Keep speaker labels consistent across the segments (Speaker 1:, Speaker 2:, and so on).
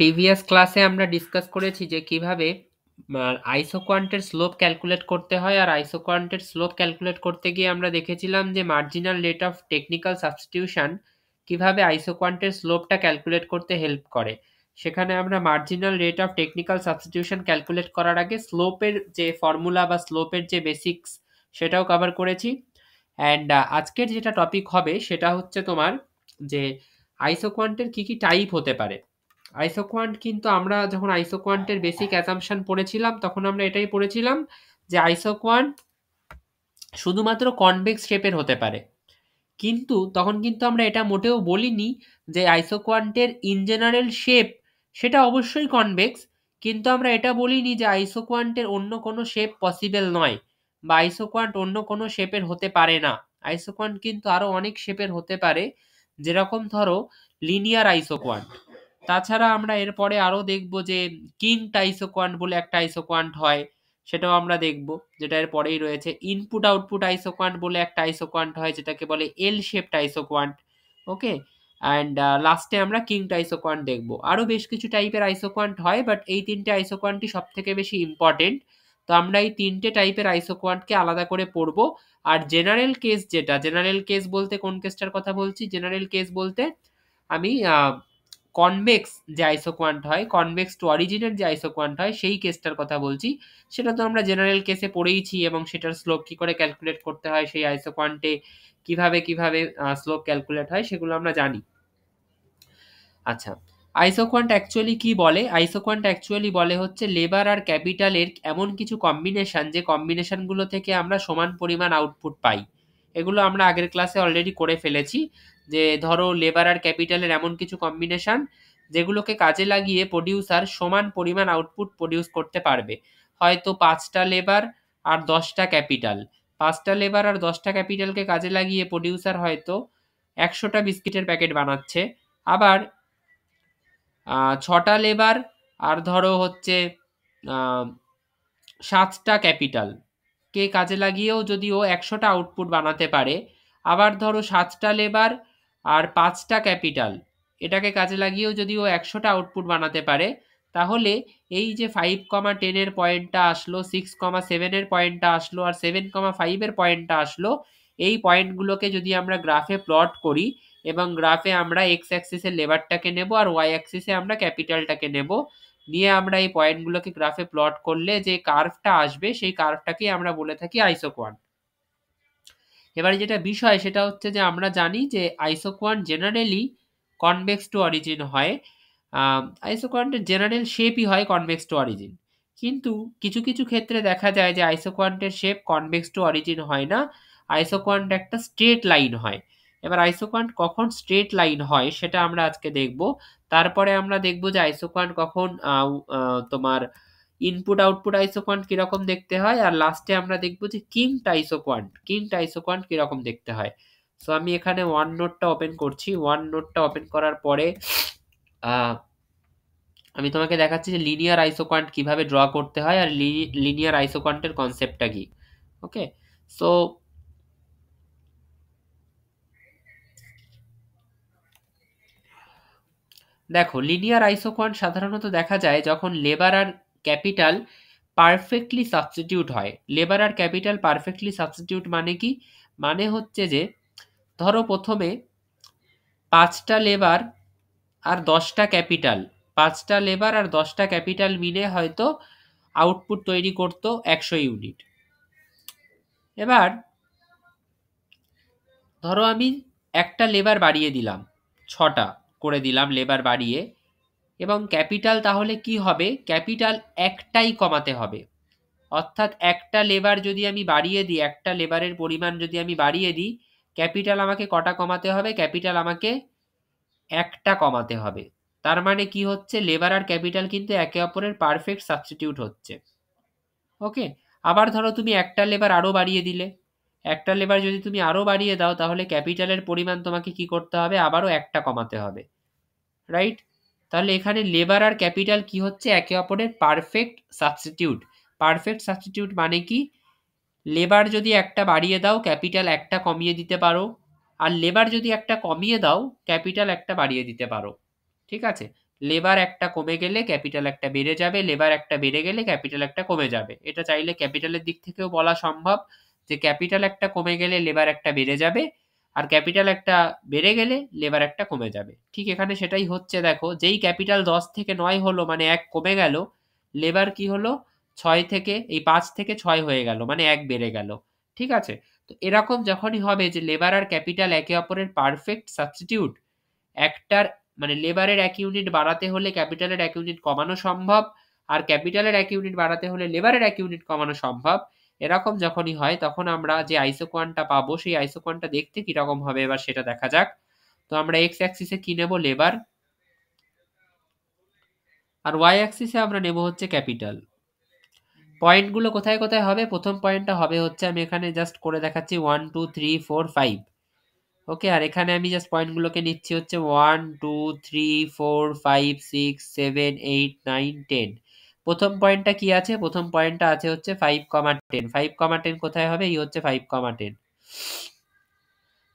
Speaker 1: Previous ক্লাসে আমরা discuss করেছি যে কিভাবে আইসোকোয়ান্টের স্লোপ ক্যালকুলেট করতে হয়, আর আইসোকোয়ান্টের স্লোপ ক্যালকুলেট করতে গিয়ে আমরা দেখেছিলাম যে marginal rate of technical substitution কিভাবে আইসোকোয়ান্টের স্লোপটা ক্যালকুলেট করতে হেল্প করে। সেখানে আমরা marginal rate of technical substitution calculate করার আগে স্লোপের যে ফর্মুলা বা স্লোপের যে বেসিক্স সেটাও কভার করেছি। অ্যান্ড আজকের যেটা টপিক হবে সেটা হচ্ছে তোমার যে আইসোকোয়ান্টের কি কি টাইপ হতে পারে। আইসোকোয়ান্ট কিন্তু আমরা যখন আইসোকোয়ান্টের বেসিক অ্যাসাম্পশন পড়েছিলাম তখন আমরা এটাই পড়েছিলাম যে আইসোকোয়ান্ট শুধুমাত্র কনভেক্স শেপের হতে পারে, কিন্তু তখন কিন্তু আমরা এটা মোটেও বলিনি যে আইসোকোয়ান্টের ইন জেনারেল শেপ সেটা অবশ্যই কনভেক্স, কিন্তু আমরা এটা বলিনি যে আইসোকোয়ান্টের অন্য কোনো শেপ পসিবল নয় বা আইসোকোয়ান্ট অন্য কোনো শেপের হতে পারে না। আইসোকোয়ান্ট কিন্তু আরো অনেক শেপের হতে পারে, যেরকম ধরো লিনিয়ার আইসোকোয়ান্ট। তাছাড়া আমরা এরপরে আরো দেখব যে কিংড আইসোকোয়ান্ট বলে একটা আইসোকোয়ান্ট হয়, সেটাও আমরা দেখব, যেটা এর পরেই রয়েছে। ইনপুট আউটপুট আইসোকোয়ান্ট বলে একটা আইসোকোয়ান্ট হয়, যেটাকে বলে এল শেপড আইসোকোয়ান্ট। ওকে, অ্যান্ড লাস্টে আমরা কিংড আইসোকোয়ান্ট দেখব। আরও বেশ কিছু টাইপের আইসোকোয়ান্ট হয়, বাট এই তিনটে আইসোকোয়ান্টই সব থেকে বেশি ইম্পর্টেন্ট। তো আমরা এই তিনটে টাইপের আইসোকোয়ান্টকে আলাদা করে পড়ব। আর জেনারেল কেস, যেটা জেনারেল কেস বলতে কোন কেসটার কথা বলছি, জেনারেল কেস বলতে আমি কনভেক্স যে আইসোকোয়ান্ট হয়, কনভেক্স টু অরিজিনের যে আইসোকোয়ান্ট হয় সেই কেসটার কথা বলছি। সেটা তো আমরা জেনারেল কেসে পড়েইছি, এবং সেটার স্লোপ কি করে ক্যালকুলেট করতে হয়, সেই আইসোকোয়ান্টে কিভাবে কিভাবে স্লোপ ক্যালকুলেট হয় সেগুলো আমরা জানি। আচ্ছা, আইসোকোয়ান্ট অ্যাকচুয়ালি কি বলে? আইসোকোয়ান্ট অ্যাকচুয়ালি বলে হচ্ছে লেবার আর ক্যাপিটালের এমন কিছু কম্বিনেশন, যে কম্বিনেশনগুলো থেকে আমরা সমান পরিমাণ আউটপুট পাই। এগুলো আমরা আগের ক্লাসে অলরেডি করে ফেলেছি, যে ধরো লেবার আর ক্যাপিটালের এমন কিছু কম্বিনেশন যেগুলোকে কাজে লাগিয়ে প্রডিউসার সমান পরিমাণ আউটপুট প্রডিউস করতে পারবে। হয়তো 5টা লেবার আর 10টা ক্যাপিটাল, 5টা লেবার আর 10টা ক্যাপিটালকে কাজে লাগিয়ে প্রডিউসার হয়তো 100টা বিস্কিটের প্যাকেট বানাচ্ছে। আবার 6টা লেবার আর ধরো হচ্ছে 7টা ক্যাপিটাল কে কাজে লাগিয়েও যদি ও 100টা আউটপুট বানাতে পারে, আবার ধরো 7টা লেবার আর 5টা ক্যাপিটাল এটাকে কাজে লাগিয়েও যদি ও 100টা আউটপুট বানাতে পারে, তাহলে এই যে 5,10 এর পয়েন্টটা আসলো, 6,7 এর পয়েন্টটা আসলো, আর 7,5 এর পয়েন্টটা আসলো, এই পয়েন্টগুলোকে যদি আমরা গ্রাফে প্লট করি, এবং গ্রাফে আমরা এক্স অ্যাক্সিসে লেবারটাকে নেব আর ওয়াই অ্যাক্সিসে আমরা ক্যাপিটালটাকে নেব, নিয়ে আমরা এই পয়েন্টগুলোকে গ্রাফে প্লট করলে যে কার্ভটা আসবে সেই কার্ভটাকে আমরা বলে থাকি আইসোকোয়ান্ট। এবারে যেটা বিষয় সেটা হচ্ছে যে আমরা জানি যে আইসোকোয়ান্ট জেনারেলি কনভেক্স টু অরিজিন হয়। আইসোকোয়ান্টের জেনারেল শেপই হয় কনভেক্স টু অরিজিন, কিন্তু কিছু কিছু ক্ষেত্রে দেখা যায় যে আইসোকোয়ান্টের শেপ কনভেক্স টু অরিজিন হয় না, আইসোকোয়ান্ট একটা স্ট্রেট লাইন হয়। এবার আইসোকোয়ান্ট কখন স্ট্রেট লাইন হয় সেটা আমরা আজকে দেখব। তারপরে আমরা দেখব যে আইসোকোয়ান্ট কখন তোমার ইনপুট আউটপুট আইসোকোয়ান্ট কিরকম দেখতে হয়, আর লাস্টে আমরা দেখব যে কিংড আইসোকোয়ান্ট কিরকম দেখতে হয়। সো আমি এখানে ওয়ান নোটটা ওপেন করছি। ওয়ান নোটটা ওপেন করার পরে আমি তোমাকে দেখাচ্ছি যে লিনিয়ার আইসোকোয়ান্ট কিভাবে ড্র করতে হয় আর লিনিয়ার আইসোকোয়ান্টের কনসেপ্টটা কি। ওকে, সো দেখো, লিনিয়ার আইসোকোয়ান্ট সাধারণত দেখা যায় যখন লেবার আর ক্যাপিটাল পারফেক্টলি সাবস্টিটিউট হয়। লেবার আর ক্যাপিটাল পারফেক্টলি সাবস্টিটিউট মানে কি? মানে হচ্ছে যে ধরো প্রথমে 5টা লেবার আর 10টা ক্যাপিটাল, 5টা লেবার আর 10টা ক্যাপিটাল মিলে হয়তো আউটপুট তৈরি করতো 100 ইউনিট। এবার ধরো আমি একটা লেবার বাড়িয়ে দিলাম, 6টা করে দিলাম লেবার বাড়িয়ে, এবং ক্যাপিটাল তাহলে কি হবে? ক্যাপিটাল একটাই কমাতে হবে। অর্থাৎ একটা লেবার যদি আমি বাড়িয়ে দিই, একটা লেবারের পরিমাণ যদি আমি বাড়িয়ে দিই, ক্যাপিটাল আমাকে কটা কমাতে হবে? ক্যাপিটাল আমাকে একটা কমাতে হবে। তার মানে কি হচ্ছে? লেবার আর ক্যাপিটাল কিন্তু একে অপরের পারফেক্ট সাবস্টিটিউট হচ্ছে। ওকে, আবার ধরো তুমি একটা লেবার আরও বাড়িয়ে দিলে, একটা লেবার যদি তুমি আরও বাড়িয়ে দাও, তাহলে ক্যাপিটালের পরিমাণ তোমাকে কি করতে হবে? আবারও একটা কমাতে হবে, রাইট? তাহলে এখানে লেবার আর ক্যাপিটাল কি হচ্ছে? একে অপরের পারফেক্ট সাবস্টিটিউট। পারফেক্ট সাবস্টিটিউট মানে কি? লেবার যদি একটা বাড়িয়ে দাও, ক্যাপিটাল একটা কমিয়ে দিতে পারো, আর লেবার যদি একটা কমিয়ে দাও, ক্যাপিটাল একটা বাড়িয়ে দিতে পারো। ঠিক আছে? লেবার একটা কমে গেলে ক্যাপিটাল একটা বেড়ে যাবে, লেবার একটা বেড়ে গেলে ক্যাপিটাল একটা কমে যাবে। এটা চাইলে ক্যাপিটালের দিক থেকেও বলা সম্ভব যে ক্যাপিটাল একটা কমে গেলে লেবার একটা বেড়ে যাবে, আর ক্যাপিটাল একটা বেড়ে গেলে লেবার একটা কমে যাবে। ঠিক এখানে সেটাই হচ্ছে, দেখো যেই ক্যাপিটাল 10 থেকে 9 হলো মানে 1 কমে গেল, লেবার কি হলো 5 থেকে 6 হয়ে গেল মানে 1 বেড়ে গেল। ঠিক আছে, তো এরকম যখনই হবে যে লেবার আর ক্যাপিটাল একে অপরের পারফেক্ট সাবস্টিটিউট, একটার মানে লেবারের 1 ইউনিট বাড়াতে হলে ক্যাপিটালের 1 ইউনিট কমানো সম্ভব, আর ক্যাপিটালের 1 ইউনিট বাড়াতে হলে লেবারের 1 ইউনিট কমানো সম্ভব, এরকম যখনই হয় তখন আমরা যে আইসোকোয়ানটা পাবো সেই আইসোকোয়ানটা দেখতে কিরকম হবে এবার সেটা দেখা যাক। তো আমরা এক্স অ্যাক্সিসে কি নেব, লেবার, আর ওয়াই অ্যাক্সিসে আমরা নেব হচ্ছে ক্যাপিটাল। পয়েন্টগুলো কোথায় কোথায় হবে, প্রথম পয়েন্টটা হবে হচ্ছে, আমি এখানে জাস্ট করে দেখাচ্ছি 1 2 3 4 5। ওকে, আর এখানে আমি জাস্ট পয়েন্টগুলোকে নিচ্ছি হচ্ছে 1 2 3 4 5 6 7 8 9 10। প্রথম পয়েন্টটা কি আছে, প্রথম পয়েন্টটা আছে হচ্ছে 5,10। 5,10 কোথায় হবে, এই হচ্ছে 5,10।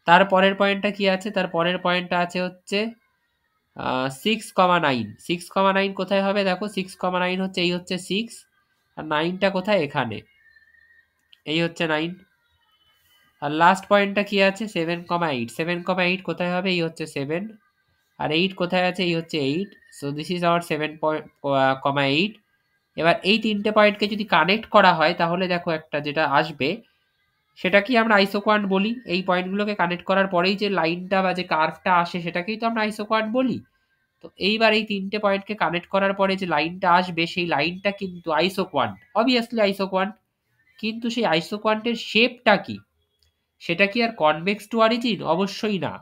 Speaker 1: তার পরের পয়েন্টটা কি আছে, তার পরের পয়েন্টটা আছে হচ্ছে 6,9। 6,9 কোথায় হবে, দেখো 6,9 হচ্ছে এই হচ্ছে 6, আর 9টা কোথায়, এখানে, এই হচ্ছে 9। আর লাস্ট পয়েন্টটা কি আছে 7,8। 7,8 কোথায় হবে, এই হচ্ছে 7, আর 8 কোথায় আছে, এই হচ্ছে 8। So this is our 7,8। এবার এই তিনটে পয়েন্টকে যদি কানেক্ট করা হয় তাহলে দেখো একটা যেটা আসবে সেটা কি আমরা আইসোকোয়ান্ট বলি। এই পয়েন্টগুলোকে কানেক্ট করার পরেই যে লাইনটা বা যে কার্ভটা আসে সেটাকেই তো আমরা আইসোকোয়ান্ট বলি। তো এইবার এই তিনটে পয়েন্টকে কানেক্ট করার পরে যে লাইনটা আসবে সেই লাইনটা কিন্তু আইসোকোয়ান্ট, অবভিয়াসলি আইসোকোয়ান্ট। কিন্তু সেই আইসোকোয়ান্টের শেপটা কি, সেটা কি আর কনভেক্স টু অরিজিন, অবশ্যই না।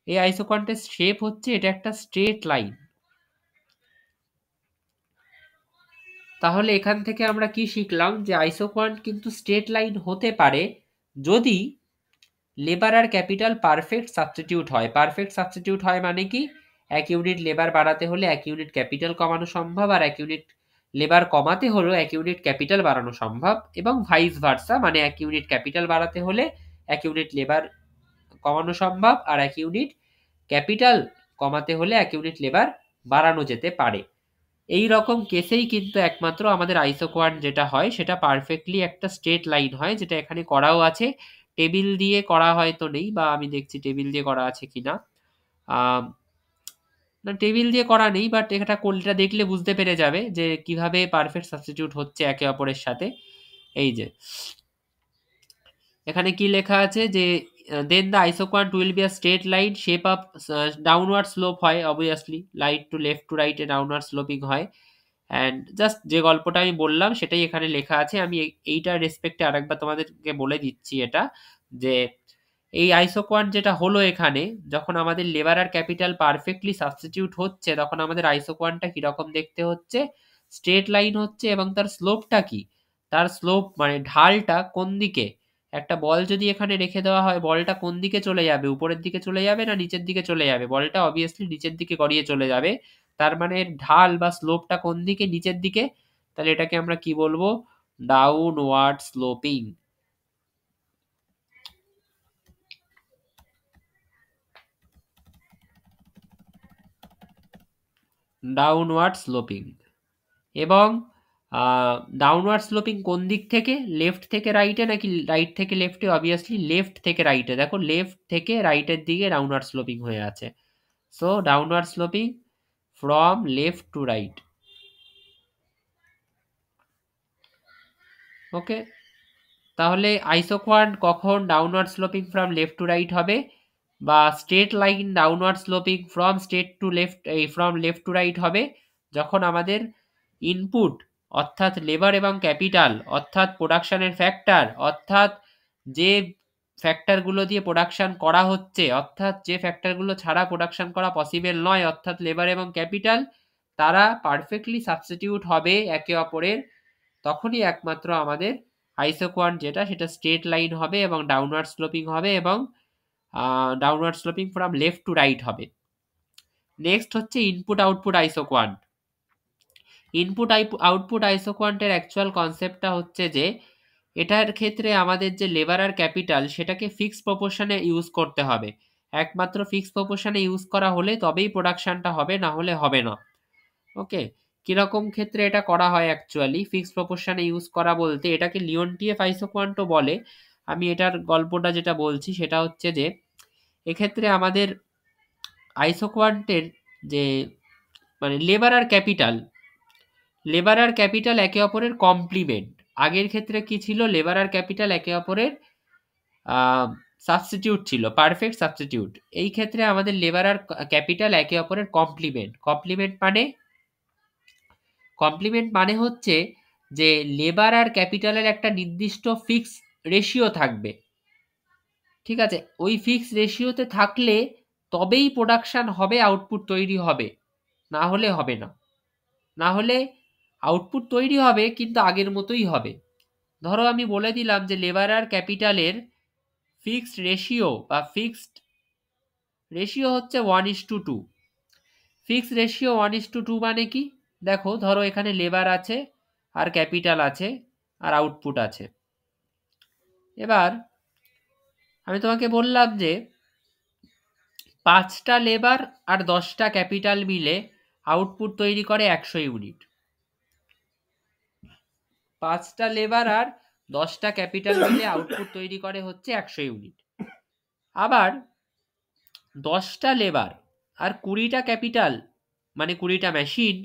Speaker 1: এই আইসোকোয়ান্টের শেপ হচ্ছে এটা একটা স্ট্রেট লাইন। তাহলে এখান থেকে আমরা কি শিখলাম, যে আইসোকোয়ান্ট কিন্তু স্ট্রেট লাইন হতে পারে যদি লেবার আর ক্যাপিটাল পারফেক্ট সাবস্টিটিউট হয়। পারফেক্ট সাবস্টিটিউট হয় মানে কি, 1 ইউনিট লেবার বাড়াতে হলে 1 ইউনিট ক্যাপিটাল কমানো সম্ভব, আর 1 ইউনিট লেবার কমাতে হলেও 1 ইউনিট ক্যাপিটাল বাড়ানো সম্ভব, এবং ভাইস ভার্সা, মানে 1 ইউনিট ক্যাপিটাল বাড়াতে হলে 1 ইউনিট লেবার কমানো সম্ভব, আর 1 ইউনিট ক্যাপিটাল কমাতে হলে 1 ইউনিট লেবার বাড়ানো যেতে পারে। এই রকম কেসেই কিন্তু একমাত্র আমাদের আইসোকোয়ান্ট যেটা হয় সেটা পারফেক্টলি একটা স্ট্রেট লাইন হয়, যেটা এখানে করাও আছে। টেবিল দিয়ে করা হয়তো নেই, বা আমি দেখছি টেবিল দিয়ে করা আছে কিনা। না, টেবিল দিয়ে করা নেই, বাট এটা কোলটা দেখলে বুঝতে পেরে যাবে যে কিভাবে পারফেক্ট সাবস্টিটিউট হচ্ছে একে অপরের সাথে। এই যে এখানে কি লেখা আছে যে then the isoquant will be a straight line shape up, downward slope হয় অবভিয়াসলি, রাইট টু রাইটে ডাউনওয়ার্ড স্লোপিং হয়। অ্যান্ড জাস্ট যে গল্পটা আমি বললাম সেটাই এখানে লেখা আছে। আমি এইটার রেসপেক্টে আরেকবার তোমাদেরকে বলে দিচ্ছি এটা, যে এই আইসোকোয়ান্ট যেটা হলো এখানে, যখন আমাদের লেবার আর ক্যাপিটাল পারফেক্টলি সাবস্টিটিউট হচ্ছে তখন আমাদের আইসোকোয়ান্টটা কিরকম দেখতে হচ্ছে, স্ট্রেট লাইন হচ্ছে, এবং তার স্লোপটা কি, তার স্লোপ মানে ঢালটা কোন দিকে। একটা বল যদি এখানে রেখে দেওয়া হয়, বলটা কোন দিকে চলে যাবে, উপরের দিকে চলে যাবে না নিচের দিকে চলে যাবে, বলটা অবভিয়াসলি নিচের দিকে গড়িয়ে চলে যাবে। তার মানে এর ঢাল বা স্লোপটা কোন দিকে, নিচের দিকে। তাহলে এটাকে আমরা কি বলবো, ডাউনওয়ার্ড স্লোপিং। Downward sloping. এবং ডাউনওয়ার্ড স্লোপিং কোন দিক থেকে, লেফট থেকে রাইটে নাকি রাইট থেকে লেফটে, অবভিয়াসলি লেফট থেকে রাইটে। দেখো লেফট থেকে রাইটের দিকে ডাউনওয়ার্ড স্লোপিং হয়ে আছে। So downward sloping from left to right. Okay, তাহলে আইসোকোয়ান্ট কখন downward sloping from left to right হবে, বা straight line downward sloping from straight to left, এই ফ্রম লেফট টু রাইট হবে যখন আমাদের ইনপুট অর্থাৎ লেবার এবং ক্যাপিটাল অর্থাৎ প্রোডাকশনের ফ্যাক্টর, অর্থাৎ যে ফ্যাক্টরগুলো দিয়ে প্রোডাকশন করা হচ্ছে, অর্থাৎ যে ফ্যাক্টরগুলো ছাড়া প্রোডাকশন করা পসিবল নয়, অর্থাৎ লেবার এবং ক্যাপিটাল, তারা পারফেক্টলি সাবস্টিটিউট হবে একে অপরের। তখনই একমাত্র আমাদের আইসোকোয়ান্ট যেটা সেটা স্ট্রেট লাইন হবে এবং ডাউনওয়ার্ড স্লোপিং হবে, এবং downward sloping from left to right হবে। নেক্সট হচ্ছে input output isoquant. Input output আইসোকোয়ান্টের অ্যাকচুয়াল কনসেপ্টটা হচ্ছে যে এটার ক্ষেত্রে আমাদের যে লেবার আর ক্যাপিটাল সেটাকে ফিক্সড প্রপোর্শনে ইউজ করতে হবে। একমাত্র ফিক্সড প্রপোর্শনে ইউজ করা হলে তবেই প্রোডাকশনটা হবে, না হলে হবে না। ওকে, কিরকম ক্ষেত্রে এটা করা হয় অ্যাকচুয়ালি ফিক্সড প্রপোর্শনে ইউজ করা বলতে এটাকে লিওনটিয়েফ আইসোকোয়ান্টও বলে। আমি এটার গল্পটা যেটা বলছি সেটা হচ্ছে যে এক্ষেত্রে আমাদের আইসোকোয়ান্টের যে মানে লেবার আর ক্যাপিটাল একে অপরের কমপ্লিমেন্ট। আগের ক্ষেত্রে কি ছিল, লেবার আর ক্যাপিটাল একে অপরের সাবস্টিটিউট ছিল, পারফেক্ট সাবস্টিটিউট। এই ক্ষেত্রে আমাদের লেবার আর ক্যাপিটাল একে অপরের কমপ্লিমেন্ট। কমপ্লিমেন্ট মানে হচ্ছে যে লেবার আর ক্যাপিটালের একটা নির্দিষ্ট ফিক্স রেশিও থাকবে, ঠিক আছে? ওই ফিক্স রেশিওতে থাকলে তবেই প্রোডাকশন হবে, আউটপুট তৈরি হবে, না হলে হবে না। না হলে আউটপুট তৈরি হবে কিন্তু আগের মতোই হবে। ধরো আমি বলে দিলাম যে লেবার আর ক্যাপিটালের ফিক্সড রেশিও বা ফিক্সড রেশিও হচ্ছে 1:2। ফিক্সড রেশিও 1:2 মানে কি? দেখো, ধরো এখানে লেবার আছে আর ক্যাপিটাল আছে আর আউটপুট আছে। এবার আমি তোমাকে বললাম যে 5টা লেবার আর 10টা ক্যাপিটাল মিলে আউটপুট তৈরি করে 100 ইউনিট। 5টা লেবার আর 10টা ক্যাপিটাল মিলে আউটপুট তৈরি করে হচ্ছে 100 ইউনিট। আবার 10টা লেবার আর 20টা ক্যাপিটাল মানে 20টা মেশিন,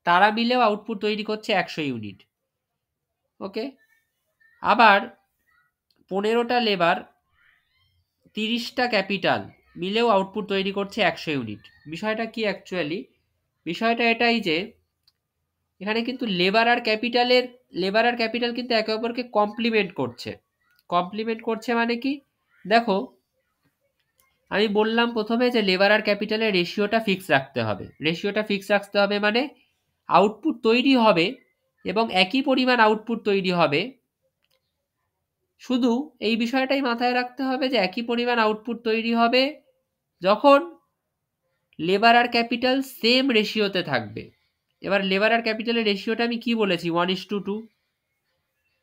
Speaker 1: তারা মিলেও আউটপুট তৈরি করছে 100 ইউনিট। ওকে, আবার 15টা লেবার 30টা ক্যাপিটাল মিলেও আউটপুট তৈরি করছে 100 ইউনিট। বিষয়টা কি অ্যাকচুয়ালি? বিষয়টা এটাই যে এখানে কিন্তু লেবার আর ক্যাপিটাল কিন্তু একে অপরকে কমপ্লিমেন্ট করছে মানে কি? দেখো, আমি বললাম প্রথমে যে লেবার আর ক্যাপিটালের রেশিওটা ফিক্স রাখতে হবে মানে আউটপুট তৈরি হবে এবং একই পরিমাণ আউটপুট তৈরি হবে। শুধু এই বিষয়টাই মাথায় রাখতে হবে যে একই পরিমাণ আউটপুট তৈরি হবে যখন লেবার আর ক্যাপিটাল সেম রেশিওতে থাকবে। এবার লেবার আর ক্যাপিটালের রেশিওটা আমি কি বলেছি? 1:2।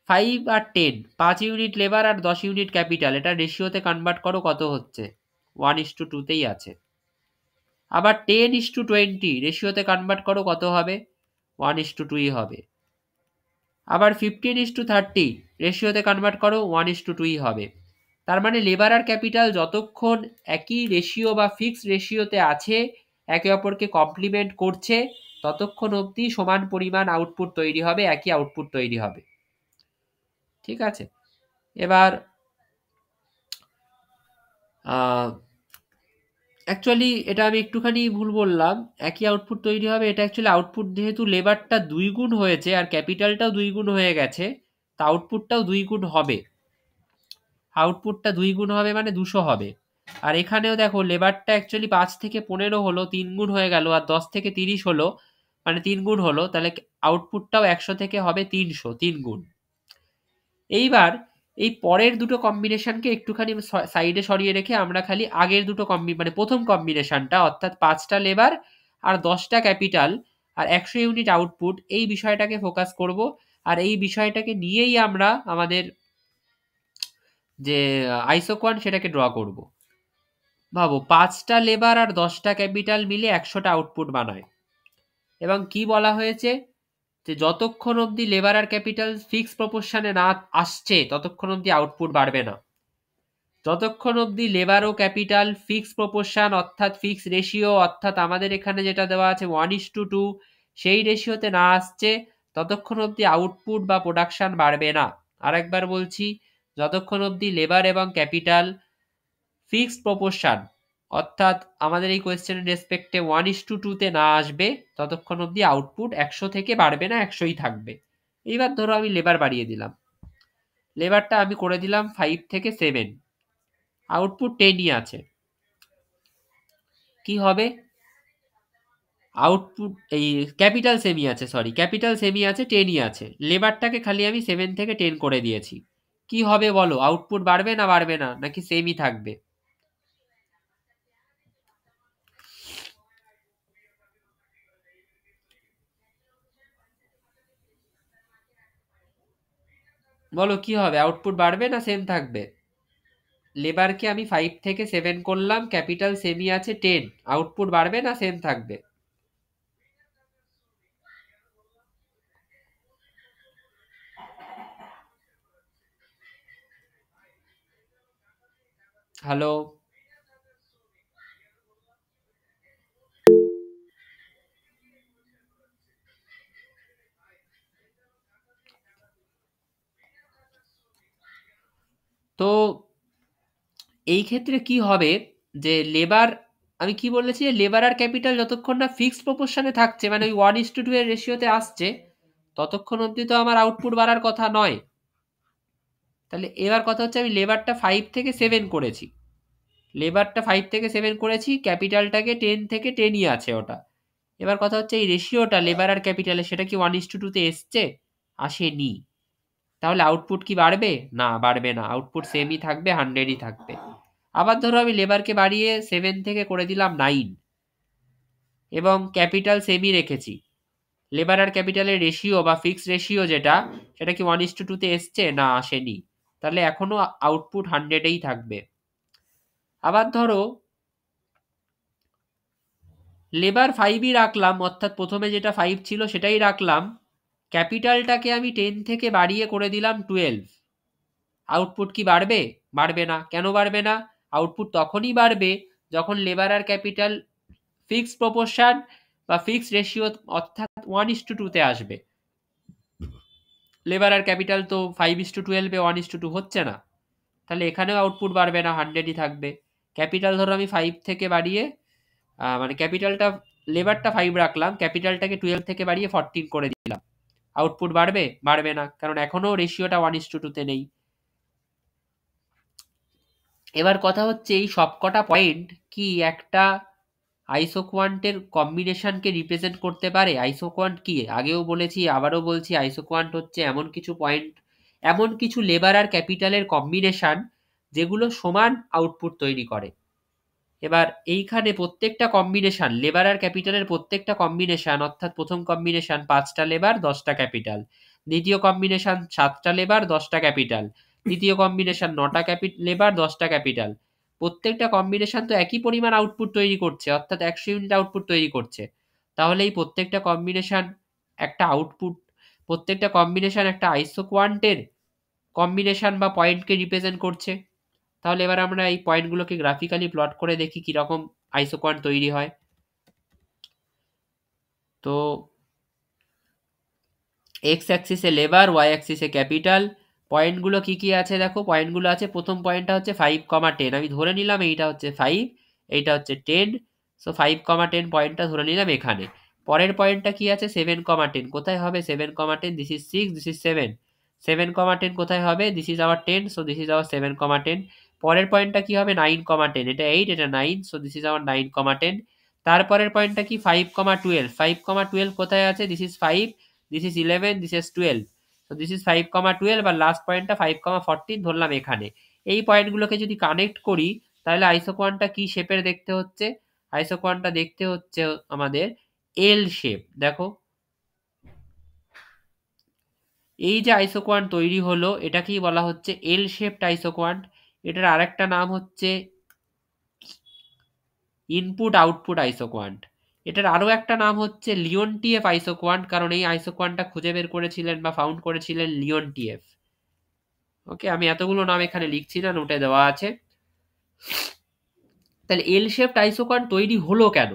Speaker 1: 5 আর 10, 5 ইউনিট লেবার আর 10 ইউনিট ক্যাপিটাল, এটা রেশিওতে কনভার্ট করো, কত হচ্ছে? 1:2তেই আছে। আবার 10:20 রেশিওতে কনভার্ট করো, কত হবে? 1:2ই হবে। আবার 15:30 রেশিওতে কনভার্ট করো, 1:2ই হবে। তার মানে লেবার আর ক্যাপিটাল যতক্ষণ একই রেশিও বা ফিক্স রেশিওতে আছে, একে অপরকে কমপ্লিমেন্ট করছে, ততক্ষণ অবধি সমান পরিমাণ আউটপুট তৈরি হবে, একই আউটপুট তৈরি হবে। ঠিক আছে, এবার অ্যাকচুয়ালি এটা আমি একটুখানি ভুল বললাম, একই আউটপুট তৈরি হবে। এটা অ্যাকচুয়ালি আউটপুট, যেহেতু লেবারটা 2 গুণ হয়েছে আর ক্যাপিটালটাও 2 গুণ হয়ে গেছে, তা আউটপুটটাও 2 গুণ হবে। আউটপুটটা 2 গুণ হবে মানে 200 হবে। আর এখানেও দেখো, লেবারটা অ্যাকচুয়ালি 5 থেকে 15 হলো, 3 গুণ হয়ে গেল, আর 10 থেকে 30 হলো মানে 3 গুণ হলো, তাহলে আউটপুটটাও 100 থেকে হবে 300, 3 গুণ। এইবার এই পরের দুটো কম্বিনেশনকে একটুখানি সাইডে সরিয়ে রেখে আমরা খালি আগের দুটো মানে প্রথম কম্বিনেশনটা, অর্থাৎ 5টা লেবার আর 10টা ক্যাপিটাল আর 100 ইউনিট আউটপুট, এই বিষয়টাকে ফোকাস করব। আর এই বিষয়টাকে নিয়েই আমরা আমাদের যে আইসোকোয়ান সেটাকে ড্র করব। ভাবো, 5টা লেবার আর 10টা ক্যাপিটাল মিলে 100টা আউটপুট বানায়, এবং কি বলা হয়েছে যে যতক্ষণ অবধি লেবার আর ক্যাপিটাল ফিক্স প্রপোর্শনে না আসছে ততক্ষণ অবধি আউটপুট বাড়বে না। যতক্ষণ অবধি লেবার ও ক্যাপিটাল ফিক্স প্রপোর্শন অর্থাৎ ফিক্স রেশিও, অর্থাৎ আমাদের এখানে যেটা দেওয়া আছে 1:2, সেই রেশিওতে না আসছে ততক্ষণ অবধি আউটপুট বা প্রোডাকশন বাড়বে না। আরেকবার বলছি, যতক্ষণ অবধি লেবার এবং ক্যাপিটাল ফিক্সড প্রপোর্শন অর্থাৎ আমাদের এই কোয়েশ্চেনের রেসপেক্টে 1:2 না আসবে ততক্ষণ অবধি আউটপুট 100 থেকে বাড়বে না, 100ই থাকবে। এইবার ধরো আমি লেবার বাড়িয়ে দিলাম, লেবারটা আমি করে দিলাম 5 থেকে 7, আউটপুট 10ই আছে। কি হবে? আউটপুট এই ক্যাপিটাল সেমই আছে, 10ই আছে। লেবারটাকে খালি আমি 7 থেকে 10 করে দিয়েছি। কি হবে বলো? আউটপুট বাড়বে না বাড়বে না, নাকি সেমই থাকবে? বলো কি হবে? আউটপুট বাড়বে না সেম থাকবে? লেবারকে আমি 5 থেকে 7 করলাম, ক্যাপিটাল সেমই আছে 10, আউটপুট বাড়বে না সেম থাকবে? হ্যালো। তো এই ক্ষেত্রে কি হবে যে লেবার, আমি কি বলেছি যে লেবার আর ক্যাপিটাল যতক্ষণ না ফিক্সড প্রপোর্শনে থাকছে, মানে ওই 1:2 এর রেশিওতে আসছে, ততক্ষণ অবধি তো আমার আউটপুট বাড়ার কথা নয়। তাহলে এবার কথা হচ্ছে আমি লেবারটা 5 থেকে 7 করেছি, ক্যাপিটালটাকে 10 থেকে 10ই আছে ওটা। এবার কথা হচ্ছে এই রেশিওটা লেবার আর ক্যাপিটালে সেটা কি 1:2 এসছে? আসেনি। তাহলে আউটপুট কি বাড়বে? না, বাড়বে না, আউটপুট সেমই থাকবে, 100ই থাকবে। আবার ধরো আমি লেবারকে বাড়িয়ে 7 থেকে করে দিলাম 9 এবং ক্যাপিটাল সেমই রেখেছি, লেবার আর ক্যাপিটালের রেশিও বা ফিক্সড রেশিও যেটা, সেটা কি 1:2 এসছে? না, আসেনি। তাহলে এখনো আউটপুট 100এই থাকবে। আবার ধরো লেবার 5ই রাখলাম, অর্থাৎ প্রথমে যেটা 5 ছিল সেটাই রাখলাম, ক্যাপিটালটাকে আমি 10 থেকে বাড়িয়ে করে দিলাম 12। আউটপুট কি বাড়বে? বাড়বে না। কেন বাড়বে না? আউটপুট তখনই বাড়বে যখন লেবার আর ক্যাপিটাল ফিক্সড প্রপোর্শন বা ফিক্সড রেশিও অর্থাৎ 1:2 আসবে। লেবার আর ক্যাপিটাল তো 5:12 1:2 হচ্ছে না, তাহলে এখানেও আউটপুট বাড়বে না, 100ই থাকবে। ক্যাপিটাল ধরো আমি 5 থেকে বাড়িয়ে মানে ক্যাপিটালটা, লেবারটা 5 রাখলাম, ক্যাপিটালটাকে 12 থেকে বাড়িয়ে 14 করে দিলাম, আউটপুট বাড়বে? বাড়বে না, কারণ এখনো রেশিওটা 1:2 নেই। এবার কথা হচ্ছে এই সবকটা পয়েন্ট কি একটা আইসোকোয়ান্টের কম্বিনেশনকে রিপ্রেজেন্ট করতে পারে? আইসোকোয়ান্ট কি? আগেও বলেছি, আবারও বলছি, আইসোকোয়ান্ট হচ্ছে এমন কিছু পয়েন্ট, এমন কিছু লেবার আর ক্যাপিটালের কম্বিনেশন যেগুলো সমান আউটপুট তৈরি করে। এবার এইখানে প্রত্যেকটা কম্বিনেশন, লেবার আর ক্যাপিটালের প্রত্যেকটা কম্বিনেশন, অর্থাৎ প্রথম কম্বিনেশন 5টা লেবার 10টা ক্যাপিটাল, দ্বিতীয় কম্বিনেশন 7টা লেবার 10টা ক্যাপিটাল, তৃতীয় কম্বিনেশন 9টা লেবার 10টা ক্যাপিটাল, প্রত্যেকটা কম্বিনেশন তো একই পরিমাণ আউটপুট তৈরি করছে, অর্থাৎ 100 ইউনিট আউটপুট তৈরি করছে। তাহলে এই প্রত্যেকটা কম্বিনেশন একটা আউটপুট, প্রত্যেকটা কম্বিনেশন একটা আইসোকোয়ান্টের কম্বিনেশন বা পয়েন্টকে রিপ্রেজেন্ট করছে। তাহলে এবার আমরা এই পয়েন্টগুলোকে গ্রাফিক্যালি প্লট করে দেখি কিরকম আইসোকোয়ান্ট তৈরি হয়। তো এক্স অ্যাক্সিসে লেবার, ওয়াই অ্যাক্সিসে ক্যাপিটাল। পয়েন্টগুলো কি কি আছে দেখো, পয়েন্টগুলো আছে, প্রথম পয়েন্টটা হচ্ছে 5,10, আমি ধরে নিলাম এইটা হচ্ছে 5, এইটা হচ্ছে 10, সো 5,10 পয়েন্টটা ধরে নিলাম এখানে। পরের পয়েন্টটা কি আছে? 7,10, কোথায় হবে 7,10? দিস ইজ 6, দিস ইজ 7, 7,10 কোথায় হবে? This is our 10, so this is our 7,10। পরের পয়েন্টটা কি হবে? 9,10, এটা 8, এটা 9, সো দিস ইজ আওয়ার 9,10। তারপরের পয়েন্টটা কি? 5,12, 5,12 কোথায় আছে? This is 5, this is 11, this is 12, তো দিস ইজ 5,12, আর লাস্ট পয়েন্টটা 5,14 ধরলাম এখানে। এই পয়েন্টগুলোকে যদি কানেক্ট করি তাহলে আইসোকোয়ানটা কি শেপের দেখতে হচ্ছে? আইসোকোয়ানটা দেখতে হচ্ছে আমাদের এল শেপ। দেখো এই যে আইসোকোয়ান্ট তৈরি হলো এটাকেই বলা হচ্ছে এল শেপড আইসোকোয়ান্ট। এটার আরেকটা নাম হচ্ছে ইনপুট আউটপুট আইসোকোয়ান্ট। এটার আরও একটা নাম হচ্ছে লিওনটিএফ আইসোকোয়ান্ট, কারণ এই আইসোকোয়ান্টটা খুঁজে বের করেছিলেন বা ফাউন্ড করেছিলেন লিওনটিএফ। ওকে, আমি এতগুলো নাম এখানে লিখছি না, নোটে দেওয়া আছে। তাহলে এল শেপড আইসোকোয়ান্ট তৈরি হলো কেন?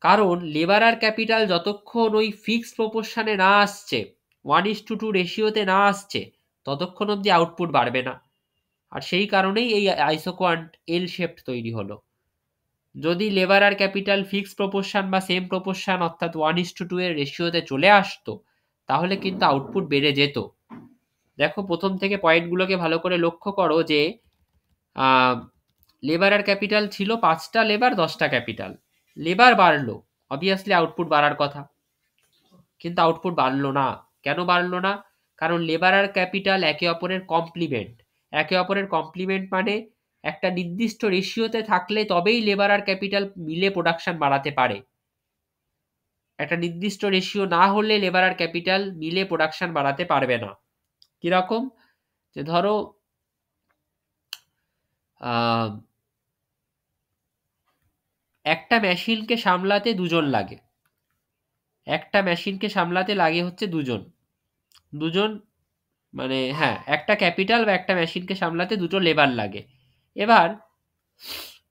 Speaker 1: কারণ লেবার আর ক্যাপিটাল যতক্ষণ ওই ফিক্সড প্রপোর্শনে না আসছে, 1:2 রেশিওতে না আসছে, ততক্ষণ অবধি আউটপুট বাড়বে না। আর সেই কারণেই এই আইসোকোয়ান্ট এল শেপড তৈরি হলো। যদি লেবার আর ক্যাপিটাল ফিক্সড প্রপোর্শন বা সেম প্রপোর্শন অর্থাৎ 1:2 এর রেশিওতে চলে আসতো, তাহলে কিন্তু আউটপুট বেড়ে যেত। দেখো প্রথম থেকে পয়েন্টগুলোকে ভালো করে লক্ষ্য করো যে লেবার আর ক্যাপিটাল ছিল 5টা লেবার 10টা ক্যাপিটাল, লেবার বাড়লো, অবভিয়াসলি আউটপুট বাড়ার কথা, কিন্তু আউটপুট বাড়লো না। কেন বাড়লো না? কারণ লেবার আর ক্যাপিটাল একে অপরের কমপ্লিমেন্ট। একে অপরের কমপ্লিমেন্ট মানে একটা নির্দিষ্ট রেশিওতে থাকলে তবেই লেবার আর ক্যাপিটাল মিলে প্রোডাকশন বাড়াতে পারে। একটা নির্দিষ্ট রেশিও না হলে লেবার আর ক্যাপিটাল মিলে প্রোডাকশন বাড়াতে পারবে না। কিরকম? যে ধরো একটা মেশিনকে সামলাতে দুজন লাগে, একটা মেশিনকে সামলাতে লাগে হচ্ছে দুজন, দুজন মানে হ্যাঁ, একটা ক্যাপিটাল বা একটা মেশিনকে সামলাতে দুটো লেবার লাগে। এবার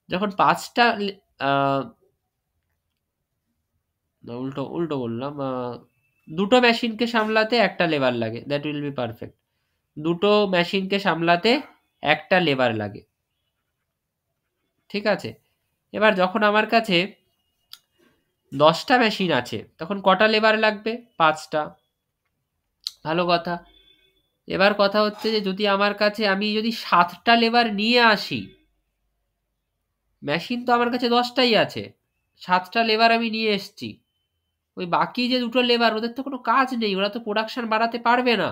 Speaker 1: যখন 5টা উল্টো উল্টো বললাম, 2টো মেশিনকে সামলাতে একটা লেবার লাগে, দ্যাট উইল বি পারফেক্ট। 2টো মেশিনকে সামলাতে একটা লেবার লাগে, ঠিক আছে। এবার যখন আমার কাছে 10টা মেশিন আছে তখন কটা লেবার লাগবে? 5টা। ভালো কথা। এবার কথা হচ্ছে যে যদি আমার কাছে আমি যদি 7টা লেবার নিয়ে আসি, মেশিন তো আমার কাছে 10টাই আছে, 7টা লেবার আমি নিয়ে এসছি, ওই বাকি যে 2টো লেবার ওদের তো কোনো কাজ নেই, ওরা তো প্রোডাকশন বাড়াতে পারবে না।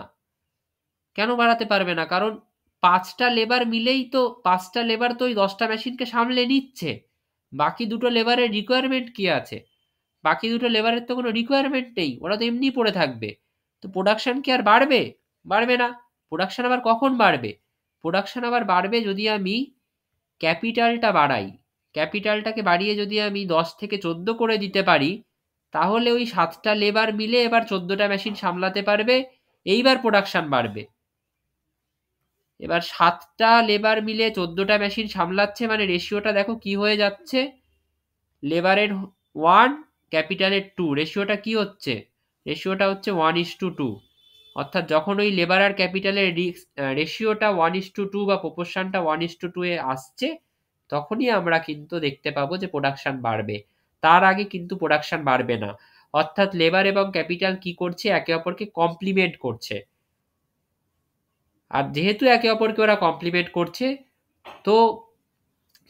Speaker 1: কেন বাড়াতে পারবে না? কারণ 5টা লেবার মিলেই তো 5টা লেবার তো ওই 10টা মেশিনকে সামলে নিচ্ছে। বাকি 2টো লেবারের রিকোয়ারমেন্ট কি আছে? বাকি 2টো লেবারের তো কোনো রিকোয়ারমেন্ট নেই, ওরা তো এমনি পড়ে থাকবে। তো প্রোডাকশন কি আর বাড়বে? বাড়বে না। প্রোডাকশন আবার কখন বাড়বে? প্রোডাকশন আবার বাড়বে যদি আমি ক্যাপিটালটা বাড়াই। ক্যাপিটালটাকে বাড়িয়ে যদি আমি 10 থেকে 14 করে দিতে পারি, তাহলে ওই 7টা লেবার মিলে এবার 14টা মেশিন সামলাতে পারবে, এইবার প্রোডাকশন বাড়বে। এবার 7টা লেবার মিলে 14টা মেশিন সামলাচ্ছে মানে রেশিওটা দেখো কি হয়ে যাচ্ছে, লেবারের 1 ক্যাপিটালের 2, রেশিওটা কি হচ্ছে? রেশিওটা হচ্ছে 1:2। অর্থাৎ যখন ওই লেবার আর ক্যাপিটালের রেশিওটা 1:2 বা প্রপোর্শনটা 1:2 এ আসছে, তখনই আমরা কিন্তু দেখতে পাবো যে প্রোডাকশন বাড়বে। তার আগে কিন্তু প্রোডাকশন বাড়বে না। অর্থাৎ লেবার এবং ক্যাপিটাল কি করছে? একে অপরকে কমপ্লিমেন্ট করছে। আর যেহেতু একে অপরকে ওরা কমপ্লিমেন্ট করছে, তো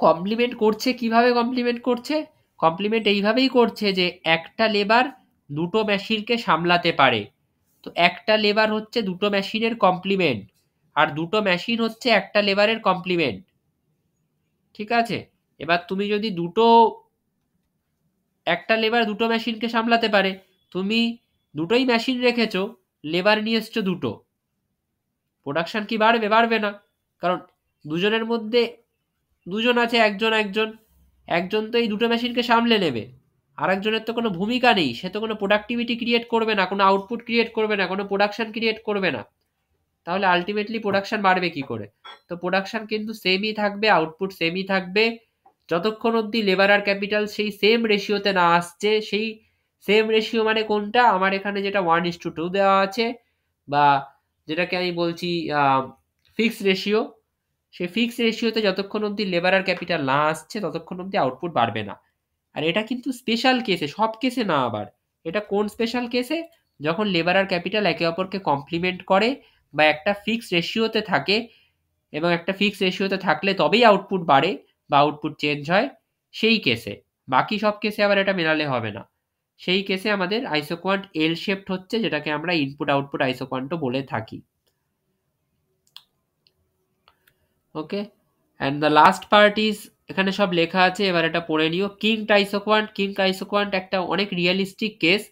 Speaker 1: কমপ্লিমেন্ট করছে কিভাবে? কমপ্লিমেন্ট করছে, কমপ্লিমেন্ট এইভাবেই করছে যে একটা লেবার 2টো মেশিনকে সামলাতে পারে। তো একটা লেবার হচ্ছে 2টো মেশিনের কমপ্লিমেন্ট, আর 2টো মেশিন হচ্ছে একটা লেবারের কমপ্লিমেন্ট, ঠিক আছে। এবার তুমি যদি একটা লেবার 2টো মেশিনকে সামলাতে পারে, তুমি 2টোই মেশিন রেখেছো, লেবার নিয়ে এসছো 2টো, প্রোডাকশন কি বাড়বে? বাড়বে না। কারণ দুজনের মধ্যে দুজন আছে, একজন একজন একজন তো এই 2টো মেশিনকে সামলে নেবে, আর একজনের তো কোনো ভূমিকা নেই, সে তো কোনো প্রোডাক্টিভিটি ক্রিয়েট করবে না, কোনো আউটপুট ক্রিয়েট করবে না, কোনো প্রোডাকশন ক্রিয়েট করবে না। তাহলে আলটিমেটলি প্রোডাকশন বাড়বে কি করে? তো প্রোডাকশন কিন্তু সেমই থাকবে, আউটপুট সেমই থাকবে, যতক্ষণ অবধি লেবার আর ক্যাপিটাল সেই সেম রেশিওতে না আসছে। সেই সেম রেশিও মানে কোনটা? আমার এখানে যেটা 1:2 দেওয়া আছে, বা যেটাকে আমি বলছি ফিক্সড রেশিও, সেই ফিক্সড রেশিওতে যতক্ষণ অবধি লেবার আর ক্যাপিটাল না আসছে ততক্ষণ অবধি আউটপুট বাড়বে না। আর এটা কিন্তু স্পেশাল কেসে, সব কেসে না আবার। এটা কোন স্পেশাল কেসে? যখন লেবার আর ক্যাপিটাল একে অপরকে কমপ্লিমেন্ট করে বা একটা ফিক্সড রেশিওতে থাকে, এবং একটা ফিক্সড রেশিওতে থাকলে তবেই আউটপুট বাড়ে বা আউটপুট চেঞ্জ হয়, সেই কেসে। বাকি সব কেসে আবার এটা মেলালে হবে না। সেই কেসে আমাদের আইসোকোয়ান্ট এল শেপড হচ্ছে, যেটাকে আমরা ইনপুট আউটপুট আইসোকোয়ান্টও বলে থাকি। Okay, and the last part is, এখানে সব লেখা আছে, এবার এটা পড়ে নিও। Kinked isoquant. কিঙ্কড আইসোকোয়ান্ট একটা অনেক রিয়েলিস্টিক কেস,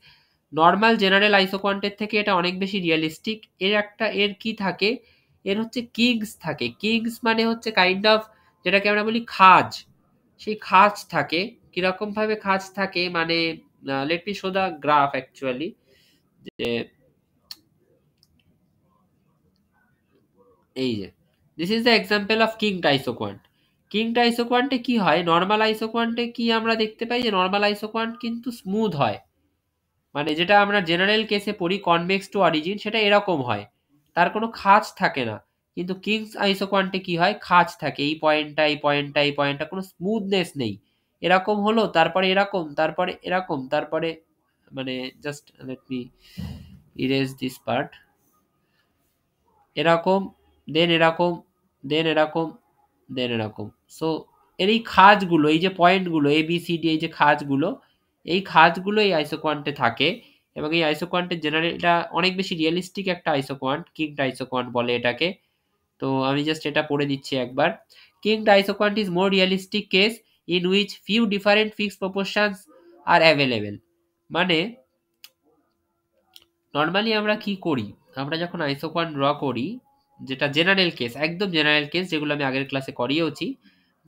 Speaker 1: নর্মাল জেনারেল আইসোকোয়ান্টের থেকে এটা অনেক বেশি রিয়েলিস্টিক। এর কি থাকে? এর হচ্ছে কিংস থাকে। কিংস মানে হচ্ছে কাইন্ড অফ, যেটাকে আমরা বলি খাজ, সেই খাজ থাকে। কিরকম ভাবে খাজ থাকে মানে, let me show the graph actually, যে এই যে this is the example of kinked isoquant. Kinked আইসোকোয়ান্টে কি হয়? নর্মাল আইসোকোয়ান্টে কি আমরা দেখতে পাই যে নর্মাল আইসোকোয়ান্ট কিন্তু স্মুথ হয়, মানে যেটা আমরা জেনারেল কেসে পড়ি কনভেক্স টু অরিজিন, সেটা এরকম হয়, তার কোনো খাঁজ থাকে না। কিন্তু কিংস আইসোকোয়ান্টে কি হয়? খাঁজ থাকে, এই পয়েন্টটা এই পয়েন্টটা এই পয়েন্টটা, কোনো স্মুথনেস নেই। এরকম হলো, তারপরে এরকম, তারপরে এরকম, তারপরে মানে just let me erase this part, এরকম, দেন এরকম, দেন এরকম, দেন এরকম। সো এর এই খাঁজগুলো, এই যে পয়েন্টগুলো এ বি সি ডি, এই যে খাঁজগুলো, এই খাঁজগুলো এই আইসোকোয়ান্টে থাকে। এবং এই আইসোকোয়ান্টের জেনারেল, এটা অনেক বেশি রিয়েলিস্টিক একটা আইসোকোয়ান্ট, কিংড আইসোকোয়ান্ট বলে এটাকে। তো আমি জাস্ট এটা পড়ে দিচ্ছি একবার। Kinked isoquant is more realistic case in which few different fixed proportions are available. মানে নর্মালি আমরা কি করি? আমরা যখন আইসোকোয়ান্ট ড্র করি, যেটা জেনারেল কেস, একদম জেনারেল কেস, যেগুলো আমি আগের ক্লাসে করিয়েওছি,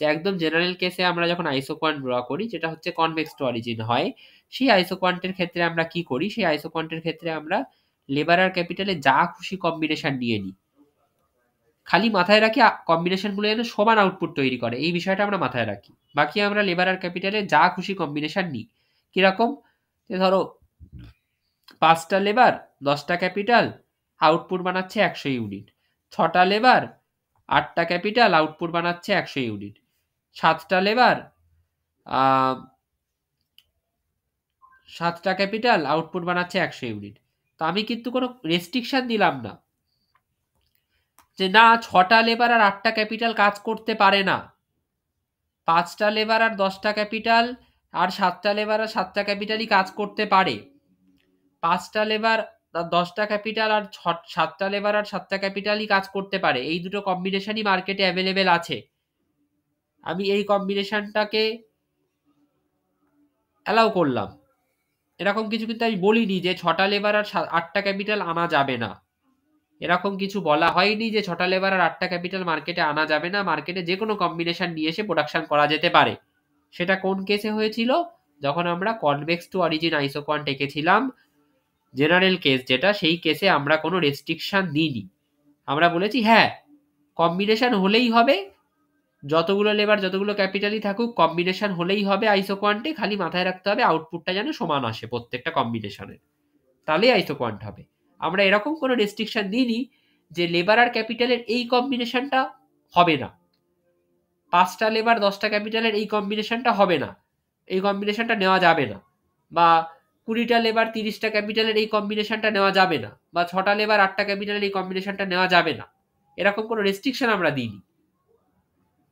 Speaker 1: যে একদম জেনারেল কেসে আমরা যখন আইসোকোয়ান্ট ড্র করি, যেটা হচ্ছে কনভেক্স টু অরিজিন হয়, সেই আইসোকোয়ান্টের ক্ষেত্রে আমরা কি করি? সেই আইসোকোয়ান্টের ক্ষেত্রে আমরা লেবার আর ক্যাপিটালে যা খুশি কম্বিনেশন নিয়ে নিই। খালি মাথায় রাখি কম্বিনেশনগুলো যেন সমান আউটপুট তৈরি করে, এই বিষয়টা আমরা মাথায় রাখি। বাকি আমরা লেবার আর ক্যাপিটালে যা খুশি কম্বিনেশন নিই। কিরকম, যে ধরো 5টা লেবার 10টা ক্যাপিটাল আউটপুট বানাচ্ছে 100 ইউনিট, 6টা লেবার 8টা ক্যাপিটাল আউটপুট বানাচ্ছে 100 ইউনিট, 7টা লেবার 7টা ক্যাপিটাল আউটপুট বানাচ্ছে 100 ইউনিট। তো আমি কিন্তু কোনো রেস্ট্রিকশন দিলাম না যে না 6টা লেবার আর 8টা ক্যাপিটাল কাজ করতে পারে না, 5টা লেবার আর 10টা ক্যাপিটাল আর 7টা লেবার আর 7টা ক্যাপিটালই কাজ করতে পারে, 5টা লেবার 10টা ক্যাপিটাল আর 7টা লেবার আর 7টা ক্যাপিটালই কাজ করতে পারে, এই দুটো কম্বিনেশনই মার্কেটে অ্যাভেলেবেল আছে। আমি এই কম্বিনেশনটাকে অ্যালাউ করলাম, এরকম কিছু কিন্তু আমি বলিনি যে 6টা লেবার আর 8টা ক্যাপিটাল আনা যাবে না, এরকম কিছু বলা হয়নি যে 6টা লেবার আর 8টা ক্যাপিটাল মার্কেটে আনা যাবে না। মার্কেটে যে কোনো কম্বিনেশন নিয়ে এসে প্রোডাকশন করা যেতে পারে। সেটা কোন কেসে হয়েছিল, যখন আমরা কনভেক্স টু অরিজিন আইসোকোয়ান্ট এঁকেছিলাম, জেনারেল কেস যেটা, সেই কেসে আমরা কোনো রেস্ট্রিকশন দিইনি। আমরা বলেছি হ্যাঁ কম্বিনেশন হলেই হবে, যতগুলো লেবার যতগুলো ক্যাপিটালই থাকুক কম্বিনেশন হলেই হবে আইসোকোয়ান্টে, খালি মাথায় রাখতে হবে আউটপুটটা যেন সমান আসে প্রত্যেকটা কম্বিনেশনের, তাহলেই আইসোকোয়ান্ট হবে। আমরা এরকম কোনো রেস্ট্রিকশন দিইনি যে লেবার আর ক্যাপিটালের এই কম্বিনেশনটা হবে না, 5টা লেবার 10টা ক্যাপিটালের এই কম্বিনেশনটা হবে না, এই কম্বিনেশনটা নেওয়া যাবে না, বা 20টা লেবার 30টা ক্যাপিটালের এই কম্বিনেশনটা নেওয়া যাবে না, বা 6টা লেবার 8টা ক্যাপিটালের এই কম্বিনেশনটা নেওয়া যাবে না, এরকম কোনো রেস্ট্রিকশন আমরা দিইনি।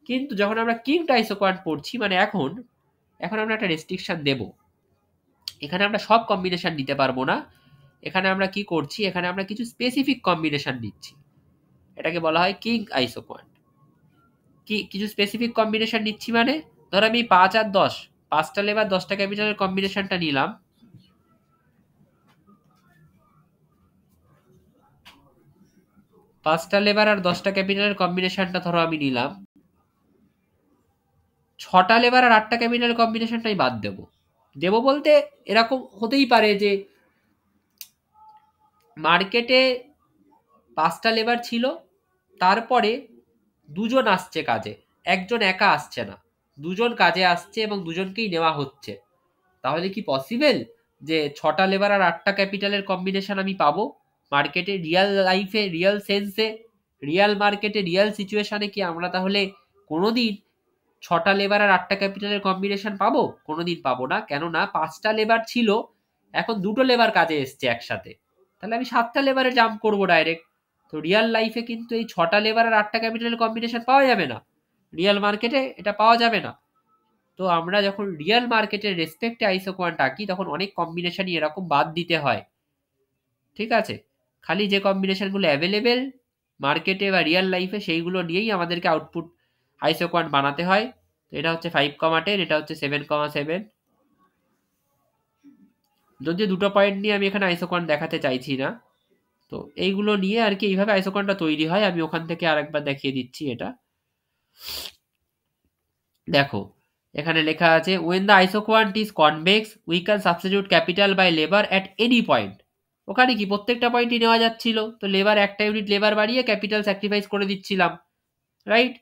Speaker 1: কিন্তু যখন আমরা কিংড আইসোকোয়ান্ট পড়ছি, মানে এখন আমরা একটা রেস্ট্রিকশন দেব। এখানে আমরা সব কম্বিনেশন নিতে পারবো না, এখানে আমরা কি করছি, এখানে আমরা কিছু স্পেসিফিক কম্বিনেশন নিচ্ছি, এটাকে বলা হয় কিং আইসোকোয়ান্ট। কি কিছু স্পেসিফিক কম্বিনেশন নিচ্ছি মানে, ধর আমি 5 আর 10, 5টা লেবার 10টা ক্যাপিটালের কম্বিনেশনটা নিলাম, 5টা লেবার আর 10টা ক্যাপিটালের কম্বিনেশনটা ধরো আমি নিলাম, 6টা লেবার আর 8টা ক্যাপিটালের কম্বিনেশনটাই বাদ দেব। দেব বলতে এরকম হতেই পারে যে মার্কেটে 5টা লেবার ছিল, তারপরে দুজন আসছে কাজে, একজন একা আসছে না, দুজন কাজে আসছে এবং দুজনকেই নেওয়া হচ্ছে। তাহলে কি পসিবল যে 6টা লেবার আর 8টা ক্যাপিটালের কম্বিনেশন আমি পাবো মার্কেটে? রিয়েল লাইফে, রিয়েল সেন্সে, রিয়েল মার্কেটে, রিয়েল সিচুয়েশনে কি আমরা তাহলে কোনোদিন 6টা লেবার আর 8টা ক্যাপিটালের কম্বিনেশন পাবো? কোনোদিন পাবো না। কেননা 5টা লেবার ছিল, এখন 2টো লেবার কাজে এসছে একসাথে, তাহলে আমি 7টা লেবারে জাম্প করবো ডাইরেক্ট। তো রিয়েল লাইফে কিন্তু এই 6টা লেবার আর 8টা ক্যাপিটালের কম্বিনেশন পাওয়া যাবে না, রিয়েল মার্কেটে এটা পাওয়া যাবে না। তো আমরা যখন রিয়েল মার্কেটের রেসপেক্টে আইসোকোয়ান্ট আঁকি, তখন অনেক কম্বিনেশনই এরকম বাদ দিতে হয়। ঠিক আছে, খালি যে কম্বিনেশনগুলো অ্যাভেলেবেল মার্কেটে বা রিয়েল লাইফে, সেইগুলো নিয়েই আমাদেরকে আউটপুট আইসোকোয়ান্ট বানাতে হয়। তো এটা হচ্ছে 5,10, এটা হচ্ছে 7,7। যদি দুটো পয়েন্ট নিয়ে আমি এখানে আইসোকোয়ান্ট দেখাতে চাইছি না, তো এইগুলো নিয়ে আর কি এইভাবে আইসোকোয়ান্টটা তৈরি হয়। আমি ওখান থেকে আরেকবার দেখিয়ে দিচ্ছি। এটা দেখো, এখানে লেখা আছে when the isoquant is convex we can substitute capital by labor at any point। ওখানে কি প্রত্যেকটা পয়েন্টই নেওয়া যাচ্ছিল, তো লেবার একটা ইউনিট লেবার বাড়িয়ে ক্যাপিটাল স্যাক্রিফাইস করে দিচ্ছিলাম, রাইট?